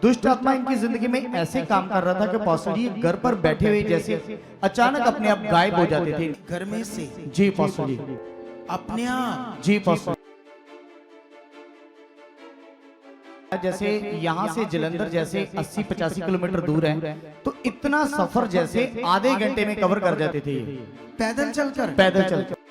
दुष्ट आत्मा इनकी जिंदगी में ऐसे काम कर रहा था कि पास्टर जी घर पर बैठे हुए जैसे अचानक अपने आप गायब हो जाते थे घर में से जी पास्टर जी, अपने आप। जी पास्टर। जैसे यहाँ से जलंधर जैसे 80-85 किलोमीटर दूर है, तो इतना सफर जैसे आधे घंटे में कवर कर जाते थे ये। पैदल चलकर पैदल चलकर।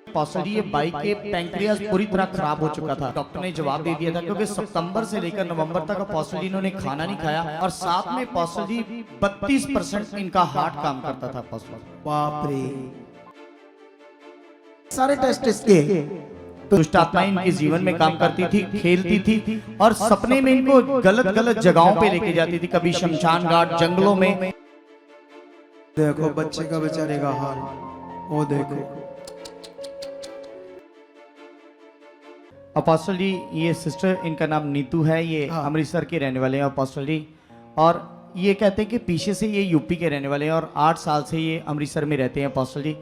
पास्टर जी, ये बाइक के पैंक्रियाज पूरी तरह खराब हो चुका था। डॉक्टर ने जवाब दे दिया था क्योंकि सितंबर से लेकर नवंबर तक पास्टर जी इन्होंने खाना नहीं खाया और साथ में पास्टर जी 32% इनका हार्ट काम करता था पास्टर। बाप रे, सारे टेस्ट इसके। दुष्ट आत्माएं इनके जीवन में काम करती थी, खेलती थी और सपने में इनको गलत गलत जगहों पे लेके जाती थी, कभी शमशान घाट, जंगलों में। देखो बच्चे का बेचारे का हाल, वो देखो। अपोस्टल जी, ये सिस्टर, इनका नाम नीतू है, ये अमृतसर के रहने वाले हैं अपोस्टल जी। और ये कहते हैं कि पीछे से ये यूपी के रहने वाले हैं और 8 साल से ये अमृतसर में रहते हैं अपोस्टल जी।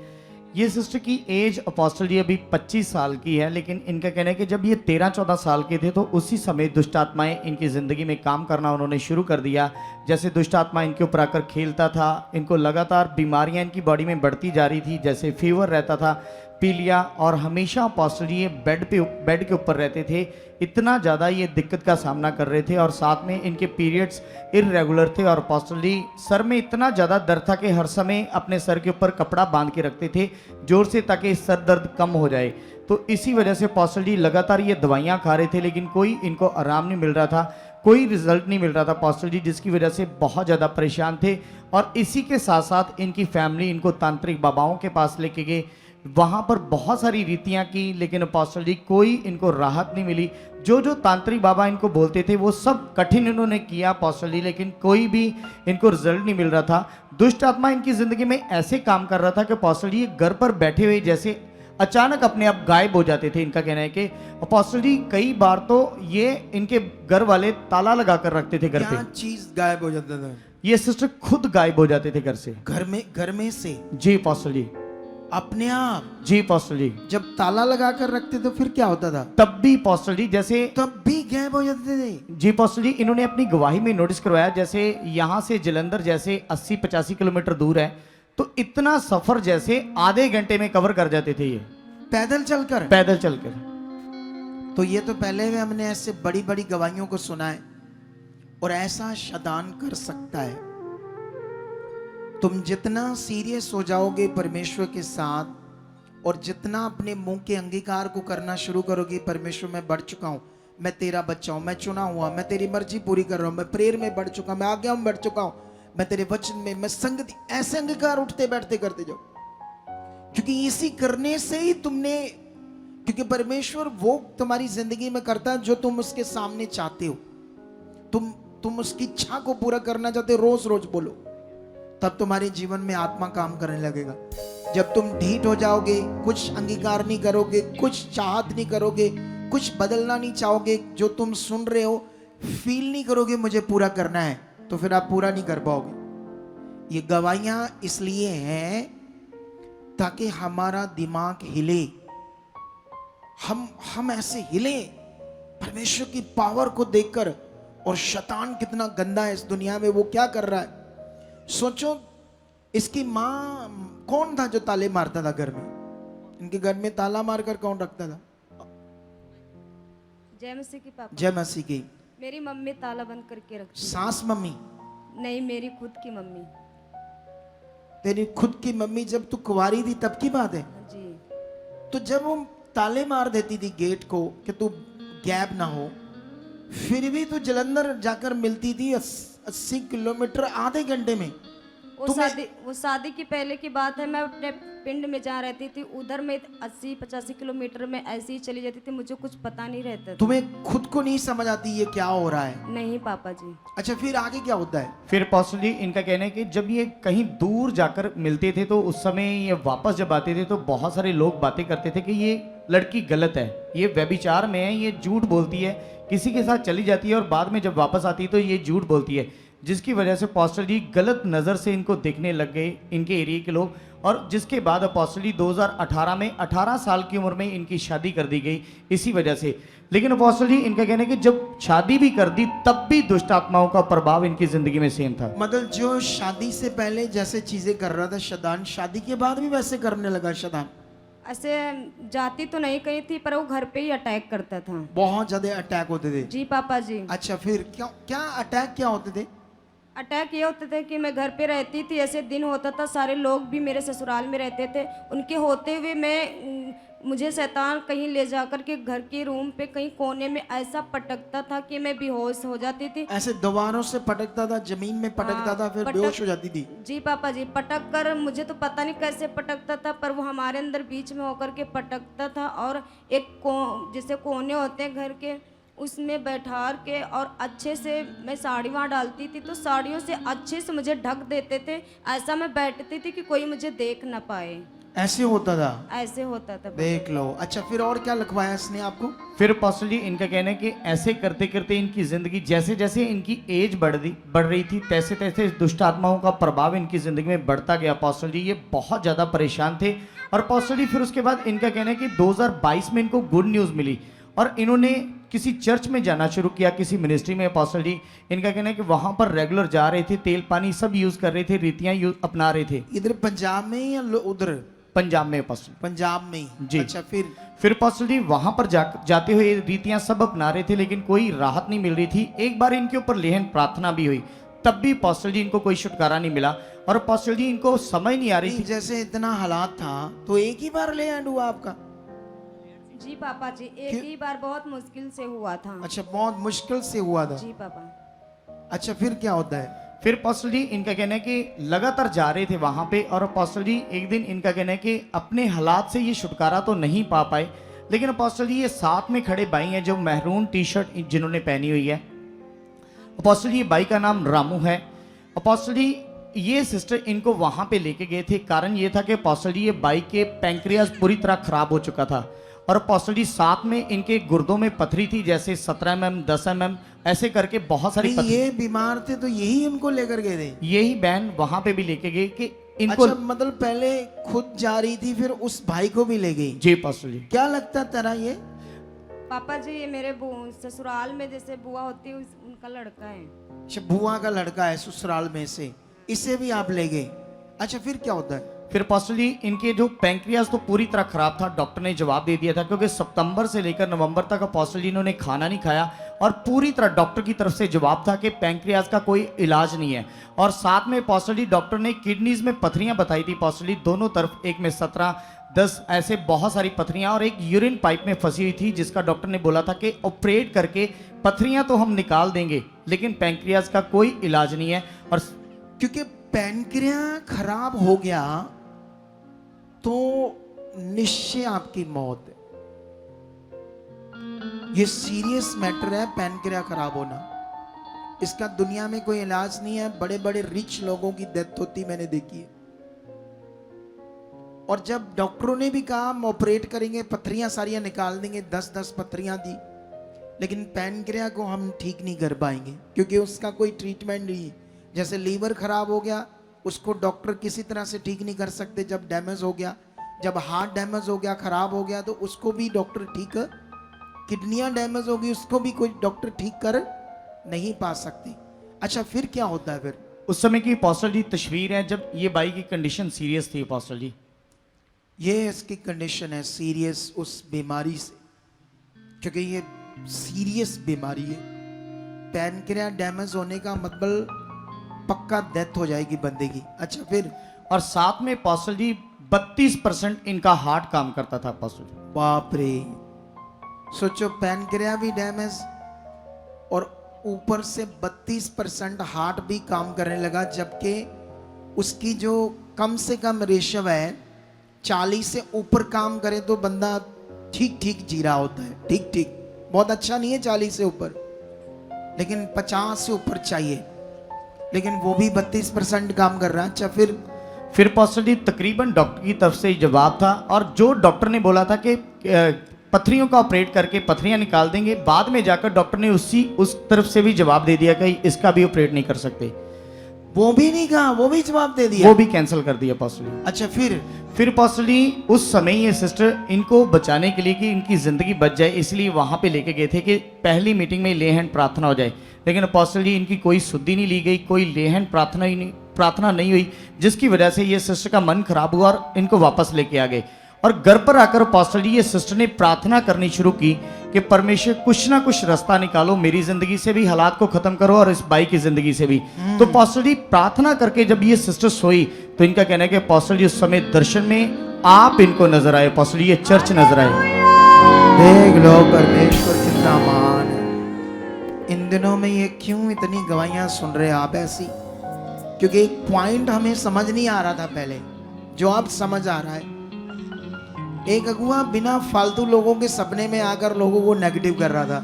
ये सिस्टर की एज अपोस्टल जी अभी 25 साल की है, लेकिन इनका कहना है कि जब ये 13-14 साल के थे तो उसी समय दुष्ट आत्माएं इनकी ज़िंदगी में काम करना उन्होंने शुरू कर दिया। जैसे दुष्ट आत्मा इनके ऊपर आकर खेलता था, इनको लगातार बीमारियां इनकी बॉडी में बढ़ती जा रही थी, जैसे फीवर रहता था, पीलिया, और हमेशा अपोस्टल जी ये बेड के ऊपर रहते थे। इतना ज़्यादा ये दिक्कत का सामना कर रहे थे और साथ में इनके पीरियड्स इर्रेगुलर थे और अपोस्टल जी सर में इतना ज़्यादा दर्द था कि हर समय अपने सर के ऊपर कपड़ा बांध के रखते थे जोर से, ताकि सर दर्द कम हो जाए। तो इसी वजह से अपोस्टल जी लगातार ये दवाइयाँ खा रहे थे, लेकिन कोई इनको आराम नहीं मिल रहा था, कोई रिजल्ट नहीं मिल रहा था अपोस्टल जी, जिसकी वजह से बहुत ज़्यादा परेशान थे। और इसी के साथ साथ इनकी फैमिली इनको तांत्रिक बाबाओं के पास लेके गए, वहाँ पर बहुत सारी रीतियाँ की, लेकिन अपोस्टल जी कोई इनको राहत नहीं मिली। जो जो तांत्रिक बाबा इनको बोलते थे वो सब कठिन इन्होंने किया अपोस्टल जी, लेकिन कोई भी इनको रिजल्ट नहीं मिल रहा था। दुष्ट आत्मा इनकी ज़िंदगी में ऐसे काम कर रहा था कि अपोस्टल जी घर पर बैठे हुए जैसे अचानक अपने आप गायब हो जाते थे। इनका कहना है कि अपोस्टल जी कई बार तो ये इनके घर वाले ताला लगा कर रखते थे घर पे, चीज गायब हो जाता था। ये सिस्टर खुद गायब हो जाते थे घर से, घर में से जी अपोस्टल जी, अपने आप। जी अपोस्टल जी। जब ताला लगा कर रखते तो फिर क्या होता था? तब भी अपोस्टल जी जैसे तब भी गायब हो जाते थे। जी अपोस्टल जी, इन्होंने अपनी गवाही में नोटिस करवाया, जैसे यहाँ से जलंधर जैसे 80-85 किलोमीटर दूर है, तो इतना सफर जैसे आधे घंटे में कवर कर जाते थे ये पैदल चलकर। पैदल चलकर। तो ये तो पहले में हमने ऐसे बड़ी बड़ी गवाहियों को सुना है, और ऐसा शैतान कर सकता है। तुम जितना सीरियस हो जाओगे परमेश्वर के साथ, और जितना अपने मुंह के अंगीकार को करना शुरू करोगे, परमेश्वर मैं बढ़ चुका हूं, मैं तेरा बच्चा हूं, मैं चुना हुआ, मैं तेरी मर्जी पूरी कर रहा हूं, मैं प्रेयर में बढ़ चुका, मैं आज्ञा में बढ़ चुका हूं, मैं तेरे वचन में, मैं संगति, ऐसे अंगीकार उठते बैठते करते जाओ। क्योंकि इसी करने से ही तुमने, क्योंकि परमेश्वर वो तुम्हारी जिंदगी में करता है जो तुम उसके सामने चाहते हो। तुम उसकी इच्छा को पूरा करना चाहते हो, रोज रोज बोलो, तब तुम्हारे जीवन में आत्मा काम करने लगेगा। जब तुम ढीठ हो जाओगे, कुछ अंगीकार नहीं करोगे, कुछ चाहत नहीं करोगे, कुछ बदलना नहीं चाहोगे, जो तुम सुन रहे हो फील नहीं करोगे मुझे पूरा करना है, तो फिर आप पूरा नहीं कर पाओगे। ये गवाहियां इसलिए हैं ताकि हमारा दिमाग हिले, हम ऐसे हिले परमेश्वर की पावर को देखकर। और शैतान कितना गंदा है इस दुनिया में, वो क्या कर रहा है सोचो। इसकी माँ कौन था जो ताले मारता था घर में? इनके घर में ताला मारकर कौन रखता था? जय मसीह की पापा। जय मसीह की। मेरी मम्मी ताला बंद करके रखती। सास मम्मी? नहीं, मेरी खुद की मम्मी। तेरी खुद की मम्मी जब तू कुंवारी थी तब की बात है जी। तो जब वो ताले मार देती थी गेट को कि तू गैप ना हो, फिर भी तू जलंधर जाकर मिलती थी 80 किलोमीटर आधे घंटे में। वो शादी की पहले की बात है। मैं अपने पिंड में जहाँ रहती थी उधर में 80-85 किलोमीटर में ऐसे ही चली जाती थी, मुझे कुछ पता नहीं रहता था। तुम्हें खुद को नहीं समझ आती ये क्या हो रहा है? नहीं पापा जी। अच्छा, फिर आगे क्या होता है? फिर अपोस्टल जी इनका कहना है कि जब ये कहीं दूर जाकर मिलते थे तो उस समय ये वापस जब आते थे तो बहुत सारे लोग बातें करते थे कि ये लड़की गलत है, ये व्यभिचार में है, ये झूठ बोलती है, किसी के साथ चली जाती है और बाद में जब वापस आती है तो ये झूठ बोलती है, जिसकी वजह से पास्टर जी गलत नज़र से इनको देखने लग गए इनके एरिया के लोग। और जिसके बाद अपोस्टल जी 2018 में 18 साल की उम्र में इनकी शादी कर दी गई इसी वजह से। लेकिन अपोस्टल जी इनका कहना है कि जब शादी भी कर दी तब भी दुष्ट आत्माओं का प्रभाव इनकी जिंदगी में सेम था। मतलब जो शादी से पहले जैसे चीजें कर रहा था शैतान, शादी के बाद भी वैसे करने लगा शैतान। ऐसे जाती तो नहीं कहीं थी, पर वो घर पे ही अटैक करता था। बहुत ज्यादा अटैक होते थे। जी पापा जी। अच्छा फिर क्या क्या अटैक क्या होते थे? अटैक ये होते थे कि मैं घर पे रहती थी, ऐसे दिन होता था, सारे लोग भी मेरे ससुराल में रहते थे, उनके होते हुए मुझे शैतान कहीं ले जाकर के घर के रूम पे कहीं कोने में ऐसा पटकता था कि मैं बेहोश हो जाती थी। ऐसे दीवारों से पटकता था, जमीन में पटकता हाँ, था, फिर बेहोश हो जाती थी। जी पापा जी, पटक कर मुझे तो पता नहीं कैसे पटकता था, पर वो हमारे अंदर बीच में होकर के पटकता था और एक जैसे कोने होते हैं घर के, उसमें बैठा के और अच्छे से मैं साड़ी वहाँ डालती थी तो साड़ियों से अच्छे से मुझे ढक देते थे, ऐसा मैं बैठती थी कि कोई मुझे देख ना पाए। ऐसे होता था? ऐसे होता था। देख लो। अच्छा फिर और क्या लिखवाया इसने आपको? फिर अपोस्टल जी इनका कहना है कि ऐसे करते करते इनकी जिंदगी जैसे जैसे इनकी एज बढ़ रही थी तैसे तैसे दुष्ट आत्माओं का प्रभाव इनकी जिंदगी में बढ़ता गया। अपोस्टल जी ये बहुत ज़्यादा परेशान थे और अपोस्टल जी फिर उसके बाद इनका कहना है कि 2022 में इनको गुड न्यूज़ मिली और इन्होंने किसी चर्च में जाना शुरू किया, किसी मिनिस्ट्री में। अपोस्टल जी इनका कहना है कि वहां पर रेगुलर जा रहे थे, तेल पानी सब यूज कर रहे थे, रीतियां अपना रहे थे। इधर पंजाब में या उधर? पंजाब में अपोस्टल। पंजाब में जी। अच्छा फिर अपोस्टल जी वहां पर जाते हुए रीतियां सब अपना रहे थे, लेकिन कोई राहत नहीं मिल रही थी। एक बार इनके ऊपर लेहन प्रार्थना भी हुई, तब भी अपोस्टल जी इनको कोई छुटकारा नहीं मिला और अपोस्टल जी इनको समझ नहीं आ रही थी। जैसे इतना हालात था तो एक ही बार ले एंड हुआ आपका? जी पापा जी, एक ही बार बहुत मुश्किल से हुआ था। अच्छा बहुत मुश्किल से हुआ था? जी पापा। अच्छा फिर क्या होता है? फिर अपोस्टल जी इनका कहना है कि लगातार जा रहे थे वहां पे और अपोस्टल जी एक दिन इनका कहना है कि अपने हालात से ये छुटकारा तो नहीं पा पाए, लेकिन अपोस्टल जी ये साथ में खड़े भाई हैं जो मैरून टी शर्ट जिन्होंने पहनी हुई है। अपोस्टल जी भाई का नाम रामू है। अपोस्टल जी ये सिस्टर इनको वहां पे लेके गए थे, कारण ये था कि अपोस्टल जी ये भाई के पैंक्रियाज पूरी तरह खराब हो चुका था और अपोस्टल जी साथ में इनके गुर्दों में पथरी थी, जैसे 17 mm 10 mm ऐसे करके बहुत सारी ये बीमार थे तो यही उनको लेकर गए थे? यही बहन वहां पे भी लेके गए कि इनको। अच्छा मतलब पहले खुद जा रही थी फिर उस भाई को भी ले गई? जी अपोस्टल जी। क्या लगता है तेरा ये? पापा जी ये मेरे ससुराल में जैसे बुआ होती है उनका लड़का है। अच्छा बुआ का लड़का है ससुराल में से, इसे भी आप ले गए? अच्छा फिर क्या होता है? फिर अपोस्टल जी इनके जो पैंक्रियाज तो पूरी तरह खराब था, डॉक्टर ने जवाब दे दिया था, क्योंकि सितंबर से लेकर नवंबर तक अपोस्टल जी इन्होंने खाना नहीं खाया और पूरी तरह डॉक्टर की तरफ से जवाब था कि पैंक्रियाज का कोई इलाज नहीं है। और साथ में अपोस्टल जी डॉक्टर ने किडनीज में पथरियां बताई थी अपोस्टल जी, दोनों तरफ, एक में 17 10 ऐसे बहुत सारी पथरियां और एक यूरिन पाइप में फंसी हुई थी, जिसका डॉक्टर ने बोला था कि ऑपरेट करके पथरियां तो हम निकाल देंगे लेकिन पैंक्रियाज का कोई इलाज नहीं है। और क्योंकि पैंक्रिया खराब हो गया तो निश्चय आपकी मौत है। ये सीरियस मैटर है पैनक्रिया खराब होना। इसका दुनिया में कोई इलाज नहीं है। बड़े बड़े रिच लोगों की डेथ होती मैंने देखी है। और जब डॉक्टरों ने भी कहा हम ऑपरेट करेंगे, पथरियां सारियां निकाल देंगे, 10-10 पथरियां दी, लेकिन पैनक्रिया को हम ठीक नहीं कर पाएंगे क्योंकि उसका कोई ट्रीटमेंट नहीं। जैसे लीवर खराब हो गया, उसको डॉक्टर किसी तरह से ठीक नहीं कर सकते जब डैमेज हो गया। जब हार्ट डैमेज हो गया, खराब हो गया, तो उसको भी डॉक्टर ठीक, किडनियां डैमेज हो गई, उसको भी कोई डॉक्टर ठीक कर नहीं पा सकते। अच्छा फिर क्या होता है? फिर उस समय की अपोस्टल जी तस्वीर है जब ये भाई की कंडीशन सीरियस थी अपोस्टल जी। ये इसकी कंडीशन है सीरियस उस बीमारी से, क्योंकि ये सीरियस बीमारी है। पैनक्रिया डैमेज होने का मतलब पक्का डेथ हो जाएगी बंदे की। अच्छा फिर? और साथ में अपोस्टल जी 32% इनका हार्ट काम करता था अपोस्टल जी। बाप रे, सोचो पैनक्रिया भी डैमेज और ऊपर से 32% हार्ट भी काम करने लगा, जबकि उसकी जो कम से कम रेशो है 40 से ऊपर काम करे तो बंदा ठीक ठीक जी रहा होता है। ठीक ठीक बहुत अच्छा नहीं है 40 से ऊपर, लेकिन 50 से ऊपर चाहिए, लेकिन वो भी 32% काम कर रहा है। अच्छा फिर अपोस्टल जी तकरीबन डॉक्टर की तरफ से जवाब था और जो डॉक्टर ने बोला था कि पथरियों का ऑपरेट करके पथरियां निकाल देंगे, बाद में जाकर डॉक्टर ने उस तरफ से भी जवाब दे दिया कि इसका भी ऑपरेट नहीं कर सकते। वो भी नहीं कहा, वो भी जवाब दे दिया। वो भी कैंसिल कर दिया अपोस्टल जी। अच्छा फिर अपोस्टल जी उस समय ये सिस्टर इनको बचाने के लिए कि इनकी ज़िंदगी बच जाए इसलिए वहाँ पे लेके गए थे कि पहली मीटिंग में ले हैंड प्रार्थना हो जाए, लेकिन अपोस्टल जी इनकी कोई शुद्धि नहीं ली गई, कोई ले हैंड प्रार्थना नहीं हुई, जिसकी वजह से ये सिस्टर का मन खराब हुआ और इनको वापस लेके आ गए। और घर पर आकर अपोस्टल जी ये सिस्टर ने प्रार्थना करनी शुरू की कि परमेश्वर कुछ ना कुछ रास्ता निकालो, मेरी जिंदगी से भी हालात को खत्म करो और इस बाई की जिंदगी से भी। तो अपोस्टल जी प्रार्थना करके जब ये सिस्टर सोई तो इनका कहना है कि अपोस्टल जी उस समय दर्शन में आप इनको नजर आए, अपोस्टल जी ये चर्च नजर आए। देख लो परमेश्वर कितना महान है। इन दिनों में ये क्यों इतनी गवाहियां सुन रहे हैं आप ऐसी? क्योंकि एक पॉइंट हमें समझ नहीं आ रहा था पहले, जो अब समझ आ रहा है। एक अगुआ बिना फालतू लोगों के सपने में आकर लोगों को नेगेटिव कर रहा था।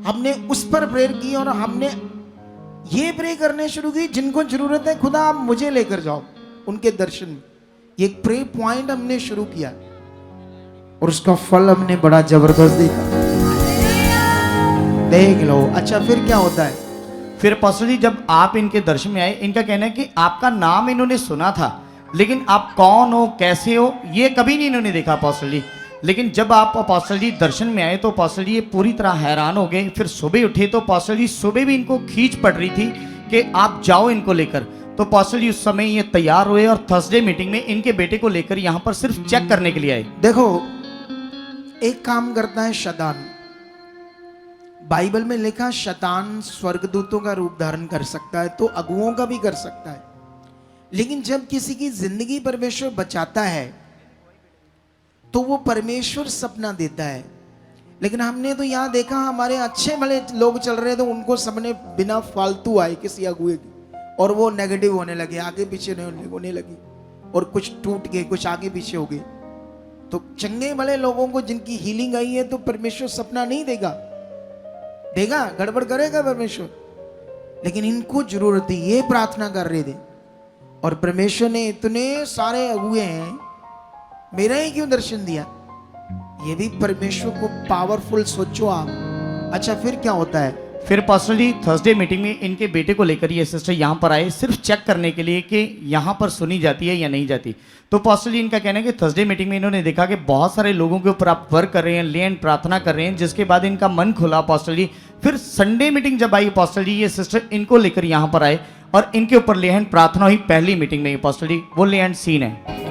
हमने उस पर प्रेयर की और हमने ये प्रे करने शुरू की, जिनको जरूरत है खुदा आप मुझे लेकर जाओ उनके दर्शन में। ये प्रे पॉइंट हमने शुरू किया और उसका फल हमने बड़ा जबरदस्त देखा। देख लो। अच्छा फिर क्या होता है? फिर अपोस्टल जी जब आप इनके दर्शन में आए, इनका कहना है कि आपका नाम इन्होंने सुना था, लेकिन आप कौन हो, कैसे हो, ये कभी नहीं इन्होंने देखा अपोस्टल जी। लेकिन जब आप अपोस्टल जी दर्शन में आए तो अपोस्टल जी ये पूरी तरह हैरान हो गए। फिर सुबह उठे तो अपोस्टल जी सुबह भी इनको खींच पड़ रही थी कि आप जाओ इनको लेकर। तो अपोस्टल जी उस समय ये तैयार हुए और थर्सडे मीटिंग में इनके बेटे को लेकर यहाँ पर सिर्फ चेक करने के लिए आए। देखो एक काम करता है शैतान, बाइबल में लिखा शैतान स्वर्गदूतों का रूप धारण कर सकता है, तो अगुओं का भी कर सकता है। लेकिन जब किसी की जिंदगी परमेश्वर बचाता है तो वो परमेश्वर सपना देता है। लेकिन हमने तो यहाँ देखा हमारे अच्छे भले लोग चल रहे थे, उनको सबने बिना फालतू आए किसी अगुए की और वो नेगेटिव होने लगे, आगे पीछे होने लगी और कुछ टूट गए, कुछ आगे पीछे हो गए। तो चंगे भले लोगों को जिनकी हीलिंग आई है तो परमेश्वर सपना नहीं देगा, देगा, गड़बड़ करेगा परमेश्वर। लेकिन इनको जरूरत थी, ये प्रार्थना कर रहे थे और परमेश्वर ने इतने सारे अगुए हैं, मेरा ही क्यों दर्शन दिया? ये भी परमेश्वर को पावरफुल सोचो आप। अच्छा फिर क्या होता है? फिर पास्टर जी थर्सडे मीटिंग में इनके बेटे को लेकर ये सिस्टर यहाँ पर आए सिर्फ चेक करने के लिए कि यहाँ पर सुनी जाती है या नहीं जाती। तो पास्टर जी इनका कहना है कि थर्सडे मीटिंग में इन्होंने देखा कि बहुत सारे लोगों के ऊपर आप वर्क कर रहे हैं, लेन प्रार्थना कर रहे हैं, जिसके बाद इनका मन खुला पास्टर जी। फिर संडे मीटिंग जब आई पास्टर जी, ये सिस्टर इनको लेकर यहाँ पर आए और इनके ऊपर लेहन प्रार्थना हुई पहली मीटिंग में। पास्टर जी वो लेहन सीन है।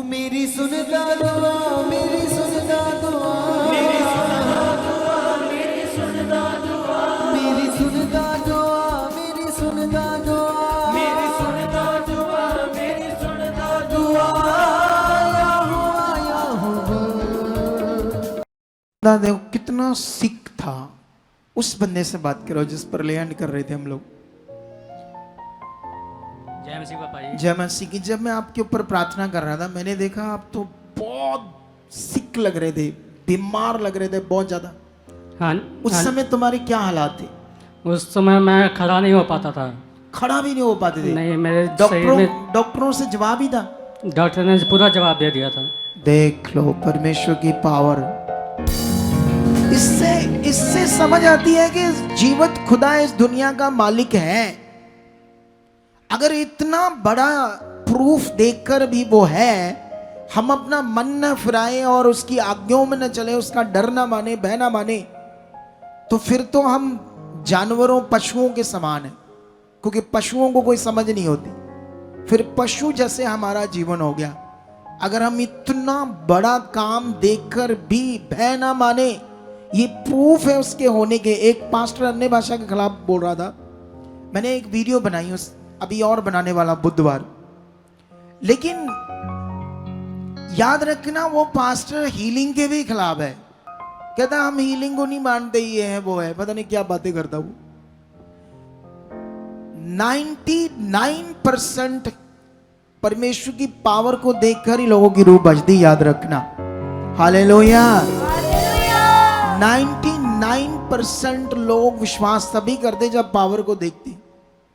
मेरी सुनता दुआ, मेरी सुनता दुआ, मेरी सुनता दुआ, मेरी सुनता दुआ, मेरी सुनता दुआ, मेरी सुनता दुआ, मेरी सुनता दुआ, आया हो। देखो कितना सिक था, उस बंदे से बात करो जिस पर लैंड कर रहे थे हम लोग। जय मसीह पापा जी। जय मसीह की। जब मैं आपके ऊपर प्रार्थना कर रहा था, मैंने देखा आप तो बहुत सिक लग रहे थे, बीमार लग रहे थे बहुत ज्यादा। हाँ, उस समय तुम्हारे क्या हालात थे? उस समय मैं खड़ा नहीं हो पाता था। खड़ा भी नहीं हो पाते थे? नहीं, मेरे शरीर में डॉक्टरों से जवाब ही था। डॉक्टर ने पूरा जवाब दे दिया था। देख लो परमेश्वर की पावर। इससे समझ आती है कि जीवत खुदा इस दुनिया का मालिक है। अगर इतना बड़ा प्रूफ देखकर भी वो है, हम अपना मन न फिराए और उसकी आज्ञाओं में न चले, उसका डर ना माने, भय ना माने, तो फिर तो हम जानवरों पशुओं के समान है, क्योंकि पशुओं को कोई समझ नहीं होती। फिर पशु जैसे हमारा जीवन हो गया। अगर हम इतना बड़ा काम देखकर भी भय ना माने, ये प्रूफ है उसके होने के। एक पास्टर अन्य भाषा के खिलाफ बोल रहा था, मैंने एक वीडियो बनाई, उस अभी और बनाने वाला बुधवार। लेकिन याद रखना वो पास्टर हीलिंग के भी खिलाफ है। कहता हम हीलिंग को नहीं मानते, ये है वो है, पता नहीं क्या बातें करता वो। 99% परमेश्वर की पावर को देखकर ही लोगों की रूह बजती, याद रखना। हालेलुया। 99% लोग विश्वास तभी करते जब पावर को देखते,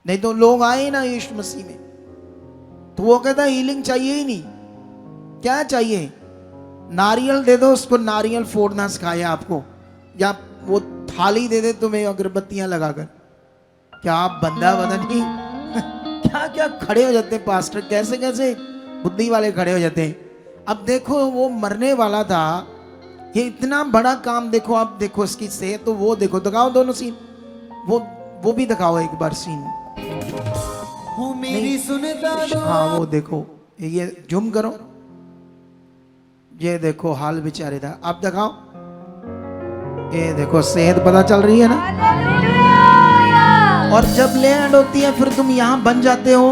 नहीं तो लोग आए ना यीशु मसीह में तो वो कहता हीलिंग चाहिए ही नहीं। क्या चाहिए? नारियल दे दो उसको, नारियल फोड़ना सिखाया आपको, या वो थाली दे दे तुम्हें अगरबत्तियां लगाकर। क्या आप बंदा बदन नहीं? क्या क्या खड़े हो जाते हैं पास्टर, कैसे कैसे बुद्धि वाले खड़े हो जाते हैं। अब देखो वो मरने वाला था, ये इतना बड़ा काम देखो, आप देखो इसकी सेहत, तो वो देखो, दिखाओ दोनों सीन, वो भी दिखाओ एक बार सीन। मेरी सुनता हाँ वो देखो, ये जूम करो, ये देखो हाल बेचारे था, आप दिखाओ, ये देखो सेहत पता चल रही है ना। और जब लैंड होती है फिर तुम यहाँ बन जाते हो,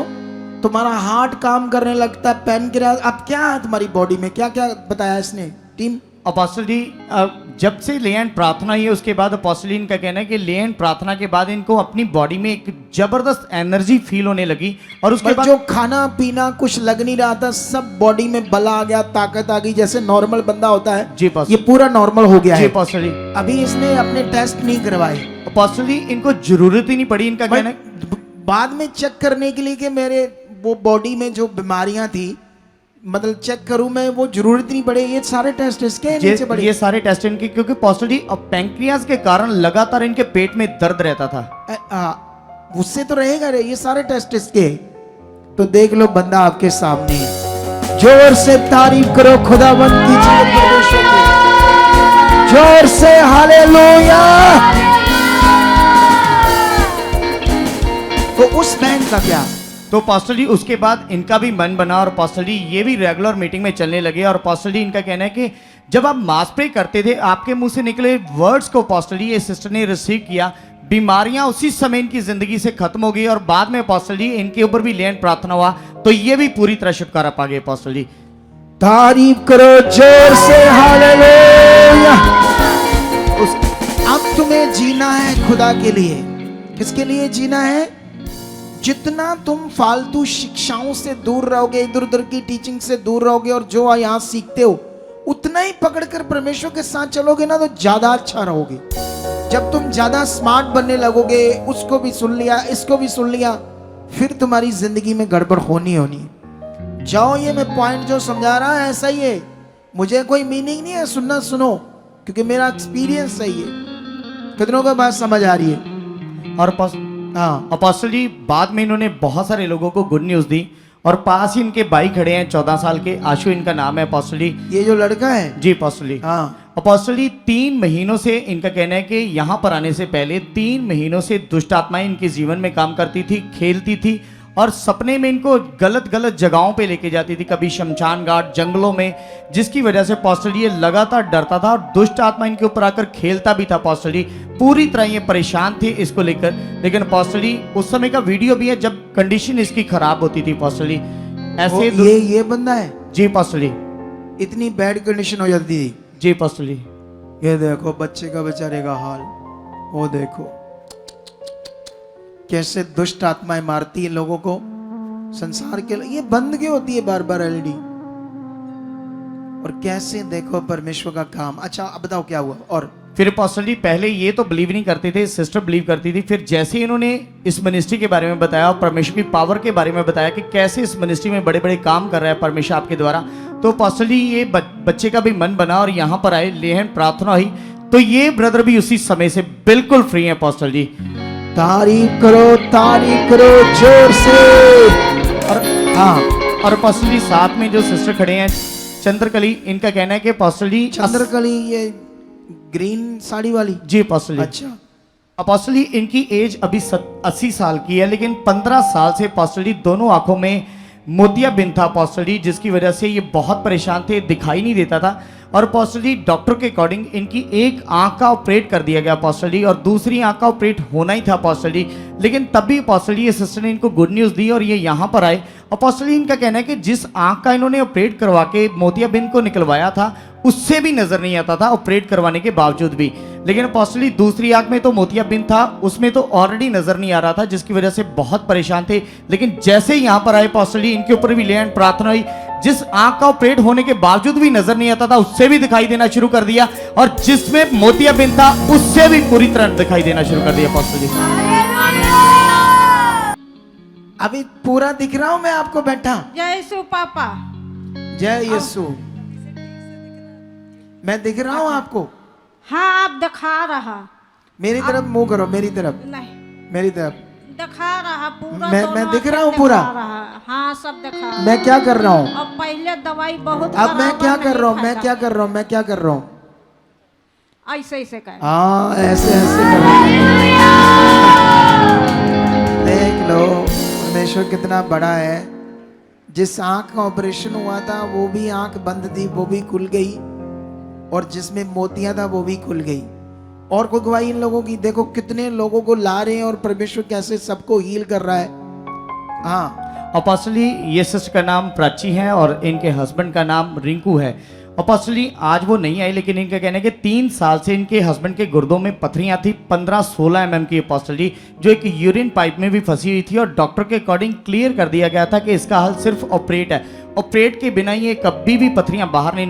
तुम्हारा हार्ट काम करने लगता है, पैनक्रियाज, अब क्या है तुम्हारी बॉडी में, क्या क्या बताया इसने टीम। अपोस्टल जी जब से लेएंड प्रार्थना हुई है उसके बाद अपोस्टल जी इनका कहना है कि लेएंड प्रार्थना के बाद इनको अपनी बॉडी में एक जबरदस्त एनर्जी फील होने लगी, और उसके बाद जो खाना पीना कुछ लग नहीं रहा था, सब बॉडी में बल आ गया, ताकत आ गई, जैसे नॉर्मल बंदा होता है जी पास्टर, ये पूरा नॉर्मल हो गया जी है। पास्टर जी। अभी इसने अपने टेस्ट नहीं करवाए, अपोस्टल जी इनको जरूरत ही नहीं पड़ी, इनका कहना है बाद में चेक करने के लिए कि मेरे वो बॉडी में जो बीमारियां थी, मतलब चेक करूं मैं, वो जरूरत नहीं पड़े। ये सारे टेस्ट इसके नीचे पड़े, ये सारे टेस्ट इनके, क्योंकि पास्टर जी अब पैंक्रियाज के कारण लगातार इनके पेट में दर्द रहता था। उससे तो रहेगा रे, ये सारे टेस्ट इसके। तो देख लो बंदा आपके सामने है। जोर से तारीफ करो खुदावंद की जीवित परमेश्वर की, जोर से हालेलुया। तो उस बहन का क्या? तो पास्टर जी उसके बाद इनका भी मन बना, और पास्टर जी ये भी रेगुलर मीटिंग में चलने लगे। और पास्टर जी इनका कहना है कि जब आप मास प्रे करते थे, आपके मुंह से निकले वर्ड्स को पास्टर जी ये सिस्टर ने रिसीव किया, बीमारियां उसी समय इनकी जिंदगी से खत्म हो गई, और बाद में पास्टर जी इनके ऊपर भी लैंड प्रार्थना हुआ, तो ये भी पूरी तरह छुटकारा पा गए। पास्टर जी तारीफ करो जोर से हालेलुया। अब तुम्हें जीना है खुदा के लिए। किसके लिए जीना है? जितना तुम फालतू शिक्षाओं से दूर रहोगे, इधर उधर की टीचिंग से दूर रहोगे, और जो यहाँ सीखते हो उतना ही पकड़कर परमेश्वर के साथ चलोगे ना, तो ज्यादा अच्छा रहोगे। जब तुम ज्यादा स्मार्ट बनने लगोगे, उसको भी सुन लिया, इसको भी सुन लिया, फिर तुम्हारी जिंदगी में गड़बड़ होनी है। जाओ, ये मैं पॉइंट जो समझा रहा है ऐसा ही है, मुझे कोई मीनिंग नहीं है, सुनना सुनो, क्योंकि मेरा एक्सपीरियंस सही है। कितनों को बात समझ आ रही है? और हाँ अपोस्टल जी बाद में इन्होंने बहुत सारे लोगों को गुड न्यूज दी, और पास ही इनके भाई खड़े हैं 14 साल के, आशु इनका नाम है अपोस्टल जी। ये जो लड़का है जी अपोस्टल जी। हाँ अपोस्टल जी 3 महीनों से इनका कहना है कि यहाँ पर आने से पहले 3 महीनों से दुष्ट आत्माएं इनके जीवन में काम करती थी, खेलती थी, और सपने में इनको गलत गलत जगहों पे लेके जाती थी, कभी शमशान घाट, जंगलों में, जिसकी वजह से पास्टर जी ये लगातार डरता था, और दुष्ट आत्मा इनके ऊपर आकर खेलता भी था। पास्टर जी पूरी तरह ये परेशान थे इसको लेकर। लेकिन पास्टर जी उस समय का वीडियो भी है जब कंडीशन इसकी खराब होती थी। पास्टर जी ऐसे ये बंदा है जी पास्टर जी, इतनी बैड कंडीशन हो जाती थी। जी पास्टर जी। ये देखो बच्चे का बेचारे का हाल, वो देखो कैसे दुष्ट आत्माएं मारती है लोगों को संसार के। ये बंद क्यों होती है बार बार एलईडी? और कैसे देखो परमेश्वर का काम। अच्छा अब बताओ क्या हुआ? और फिर पास्टर जी पहले ये तो बिलीव नहीं करते थे, सिस्टर बिलीव करती थी। फिर जैसे ही इन्होंने इस मिनिस्ट्री के बारे में बताया और परमेश्वर की पावर के बारे में बताया कि कैसे इस मिनिस्ट्री में बड़े बड़े काम कर रहा है परमेश्वर आपके द्वारा, तो पास्टर जी ये बच्चे का भी मन बना और यहाँ पर आए, लेहन प्रार्थना हुई, तो ये ब्रदर भी उसी समय से बिल्कुल फ्री है। पास्टर जी तारीफ करो जोर से। और हाँ, और पास्टर जी साथ में जो सिस्टर खड़े हैं चंद्रकली, इनका कहना है कि पास्टर जी चंद्रकली ये ग्रीन साड़ी वाली? जी पास्टर जी। अच्छा, पास्टर जी इनकी एज अभी 80 साल की है, लेकिन 15 साल से पास्टर जी दोनों आंखों में मोतियाबिंद था पास्टर जी, जिसकी वजह से ये बहुत परेशान थे, दिखाई नहीं देता था। और पास्टर जी डॉक्टर के अकॉर्डिंग इनकी एक आंख का ऑपरेट कर दिया गया पास्टर जी, और दूसरी आंख का ऑपरेट होना ही था पास्टर जी। लेकिन तब भी पास्टर जी ये सिस्टर ने इनको गुड न्यूज़ दी और ये यहाँ पर आए। और पास्टर जी इनका कहना है कि जिस आंख का इन्होंने ऑपरेट करवा के मोतियाबिंद को निकलवाया था, उससे भी नजर नहीं आता था ऑपरेट करवाने के बावजूद भी। लेकिन पास्टर जी दूसरी आंख में तो मोतियाबिंद था, उसमें तो ऑलरेडी नजर नहीं आ रहा था, जिसकी वजह से बहुत परेशान थे। लेकिन जैसे ही यहाँ पर आए पास्टर जी, इनके ऊपर भी लेन प्रार्थना हुई, जिस आंख का ऑपरेट होने के बावजूद भी नजर नहीं आता था, उससे भी दिखाई देना शुरू कर दिया, और जिसमें मोतियाबिंद था उससे भी पूरी तरह दिखाई देना शुरू कर दिया पास्टर जी। अभी पूरा दिख रहा हूं मैं आपको बैठा? जय यीशु पापा। जय यीशु। मैं दिख रहा हूं आपको? हाँ आप दिखा रहा। मेरी तरफ मुंह करो, मेरी तरफ, नहीं मेरी तरफ। दिखा रहा पूरा मैं दोनों दिख रहा आंखें हूँ पूरा? दिखा रहा है। हाँ सब दिखा। मैं क्या कर रहा हूँ? अब पहले दवाई बहुत अब मैं बराबर क्या कर नहीं रहा हूँ? मैं खाता। क्या कर रहा हूँ? मैं क्या कर रहा हूँ? ऐसे ऐसे कह। हाँ, ऐसे ऐसे कर रहा हूँ। देख लो परमेश्वर कितना बड़ा है। जिस आंख का ऑपरेशन हुआ था वो भी आंख बंद थी, वो भी खुल गई, और जिसमें मोतियां था वो भी खुल गई। और कोई गवाही इन लोगों की, देखो कितने लोगों को ला रहे हैं और परमेश्वर कैसे सबको हील कर रहा है। हाँ, अपोस्टली ये सिस्टर का नाम प्राची है और इनके हस्बैंड का नाम रिंकू है। अपोस्टली आज वो नहीं आई, लेकिन इनका कहना है कि 3 साल से इनके हस्बैंड के गुर्दों में पथरियां थी 15-16 mm की अपोस्टली, जो एक यूरिन पाइप में भी फंसी हुई थी, और डॉक्टर के अकॉर्डिंग क्लियर कर दिया गया था कि इसका हल सिर्फ ऑपरेट है। ऑपरेट के बिना ये कभी भी पथरियां बाहर नहीं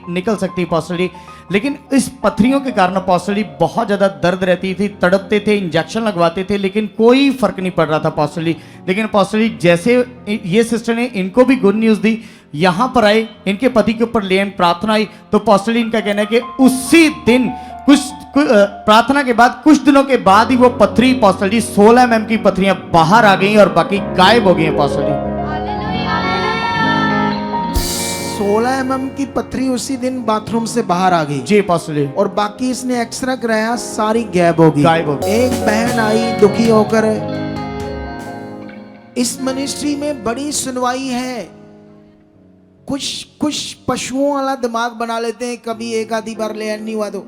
निकल सकती अपोस्टली। लेकिन इस पथरियों के कारण अपोस्टली बहुत ज़्यादा दर्द रहती थी, तड़पते थे, इंजेक्शन लगवाते थे, लेकिन कोई फर्क नहीं पड़ रहा था अपोस्टली। लेकिन अपोस्टली जैसे ये सिस्टर ने इनको भी गुड न्यूज़ दी, यहाँ पर आए, इनके पति के ऊपर ले प्रार्थना आई, तो अपोस्टली इनका कहना है कि उसी दिन प्रार्थना के बाद कुछ दिनों के बाद ही वो पथरी अपोस्टली 16 mm की पथरियां बाहर आ गई और बाकी गायब हो गई अपोस्टली। 16 mm की पथरी उसी दिन बाथरूम से बाहर आ गई जी अपोस्टली। और बाकी इसने एक्सरा कराया, सारी गायब हो गई। गायब हो गई। एक बहन आई दुखी होकर, इस मिनिस्ट्री में बड़ी सुनवाई है। कुछ पशुओं वाला दिमाग बना लेते हैं, कभी एक आधी बार ले नहीं हुआ तो।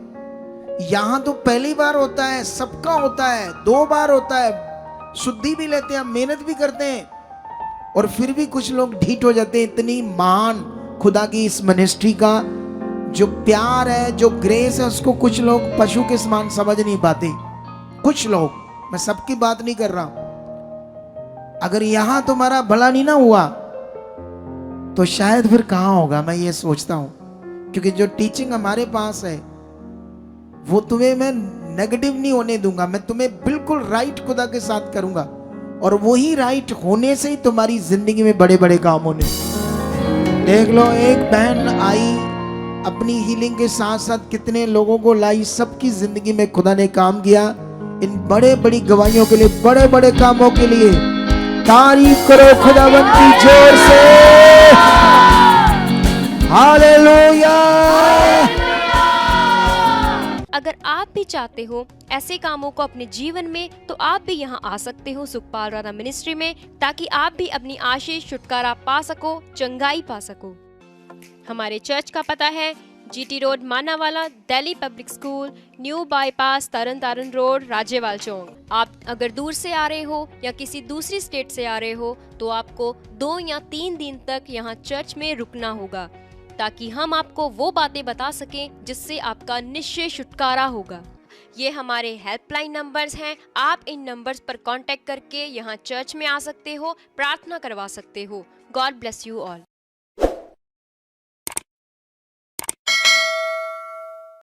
यहां तो पहली बार होता है, सबका होता है, 2 बार होता है, शुद्धि भी लेते हैं, मेहनत भी करते हैं, और फिर भी कुछ लोग ढीठ हो जाते हैं। इतनी महान खुदा की इस मिनिस्ट्री का जो प्यार है, जो ग्रेस है, उसको कुछ लोग पशु के समान समझ नहीं पाते। कुछ लोग, मैं सबकी बात नहीं कर रहा। अगर यहां तुम्हारा भला नहीं ना हुआ तो शायद फिर कहां होगा, मैं ये सोचता हूं। क्योंकि जो टीचिंग हमारे पास है वो तुम्हें मैं नेगेटिव नहीं होने दूंगा, मैं तुम्हें बिल्कुल राइट खुदा के साथ करूंगा, और वही राइट होने से ही तुम्हारी जिंदगी में बड़े बड़े काम होने। देख लो, एक बहन आई अपनी हीलिंग के साथ साथ कितने लोगों को लाई, सबकी जिंदगी में खुदा ने काम किया। इन बड़े बड़ी गवाहियों के लिए, बड़े बड़े कामों के लिए तारीफ करो खुदावंद की जोर से। हालेलुया। अगर आप भी चाहते हो ऐसे कामों को अपने जीवन में, तो आप भी यहाँ आ सकते हो सुखपाल राणा मिनिस्ट्री में, ताकि आप भी अपनी आशीष छुटकारा पा सको, चंगाई पा सको। हमारे चर्च का पता है GT road Manawala, Delhi public school, new bypass, Tarn Taran road, Rajewal Chowk. आप अगर दूर से आ रहे हो या किसी दूसरी स्टेट से आ रहे हो तो आपको 2 या 3 दिन तक यहाँ चर्च में रुकना होगा, ताकि हम आपको वो बातें बता सकें जिससे आपका निश्चय छुटकारा होगा। ये हमारे हेल्पलाइन नंबर्स हैं, आप इन नंबर्स पर कांटेक्ट करके यहाँ चर्च में आ सकते हो, प्रार्थना करवा सकते हो। God bless you all.